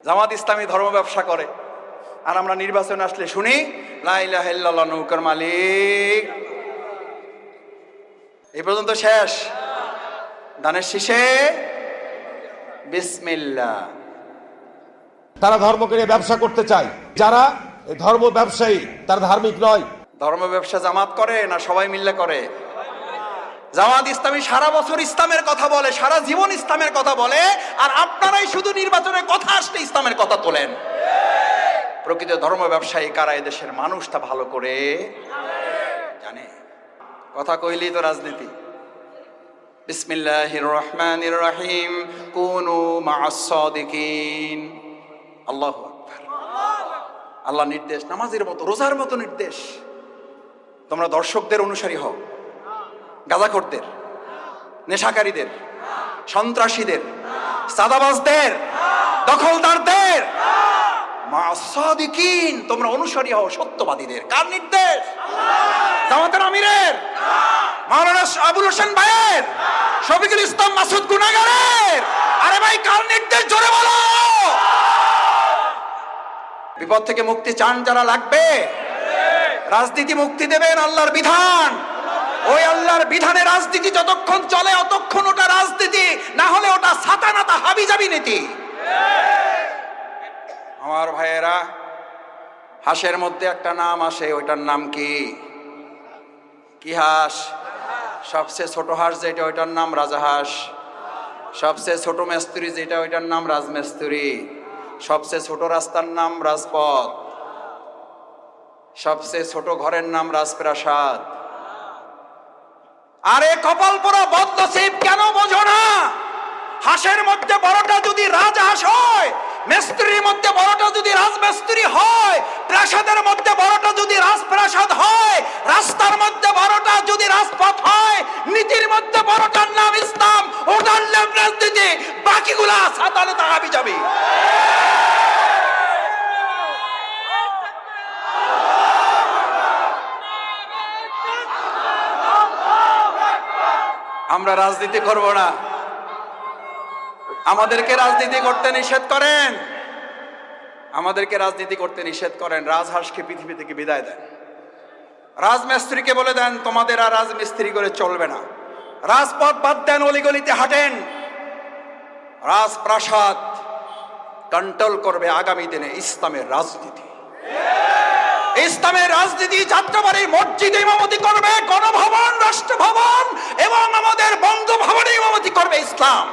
জামাত ইসলামী ধর্ম ব্যবসা করে, আর আমরা নির্বাচনে আসলে শুনি লা ইলাহা ইল্লাল্লাহ নৌকার মালিক। এই পর্যন্ত শেষ। ধানের শীষে বিসমিল্লাহ। তারা ধর্মকে নিয়ে ব্যবসা করতে চায়। যারা ধর্ম ব্যবসায়ী তারা ধার্মিক নয়। ধর্ম ব্যবসা জামাত করে না সবাই মিলে করে? জামাত ইসলামী সারা বছর ইসলামের কথা বলে, সারা জীবন ইসলামের কথা বলে, আর আপনারাই শুধু নির্বাচনের কথা আসলে ইসলামের কথা তোলেন। প্রকৃত ধর্ম ব্যবসায়ী কারা? এদেশের মানুষ তা ভালো করে জানে। কথা কইলেই তো রাজনীতি। বিসমিল্লাহির রহমানির রহিম, কুনু মা'আস সাদিকিন। আল্লাহু আকবার। আল্লাহ নির্দেশ, নামাজের মতো, রোজার মতো নির্দেশ। তোমরা দর্শকদের অনুসারী হও, গাঁজাখোরদের, নেশাকারীদের, সন্ত্রাসীদের, চাঁদাবাজদের, দখলদারদের মা'আস সাদিকিন তোমরা অনুসারী হও, সত্যবাদীদের। কার নির্দেশ? জামাতের আমিরের, মাওলানা আবুল হোসেন ভাইয়ের, শফিকুল ইসলাম মাসুদ গুনাহগারের। আরে ভাই, কার নির্দেশ? জোরে বলো। বিপদ থেকে মুক্তি চান যারা, লাগবে রাজনীতি মুক্তি দেবেন আল্লাহর বিধান। ওই আল্লাহর বিধানে রাজনীতি যতক্ষণ চলে অতক্ষণ ওটা রাজনীতি, না হলে ওটা সাতানাতা হাবিজাবি নীতি। আমার ভাইয়েরা, হাঁসের মধ্যে একটা নাম আসে, ওইটার নাম কি? কি হাঁস? সবচেয়ে ছোট হাঁস যেটা, ওইটার নাম রাজাহাঁস। সবচেয়ে ছোট মেস্তুরি যেটা, ওইটার নাম রাজমেস্তুরি। সবচেয়ে ছোট রাস্তার নাম রাজপথ। সবচেয়ে ছোট ঘরের নাম রাজপ্রাসাদ। আরে কপাল পোড়া বদনসিব, কেন বোঝো না? হাঁসের মধ্যে বড়টা যদি রাজহাঁস হয়, মেস্তুরির মধ্যে বড়টা যদি রাজমেস্তুরি হয়, প্রাসাদের মধ্যে বড়টা যদি রাজপ্রাসাদ হয়, রাস্তার মধ্যে বড়টা যদি রাজপথ হয়, নীতির মধ্যে বড়টার নাম ইসলাম, ওটার নাম রাজনীতি, বাকিগুলা সাতানাতা হাবিজাবি। আমরা রাজনীতি করব না। আমাদেরকে রাজনীতি করতে নিষেধ করেন, আমাদেরকে রাজনীতি করতে নিষেধ করেন। রাজহাঁসকে পৃথিবী থেকে বিদায় দেন। রাজমিস্ত্রিকে বলে দেন তোমাদের আর রাজমিস্ত্রি করে চলবে না। রাজপথ বাদ দেন, অলিগলিতে হাঁটেন। রাজপ্রাসাদ কন্ট্রোল করবে আগামী দিনে ইসলামের রাজনীতি। ইসলামের রাজনীতি যাত্রাবাড়ি মসজিদে ইমামতি করবে, গণভবন, রাষ্ট্রভবন এবং আমাদের বঙ্গভবনে ইমামতি করবে ইসলাম।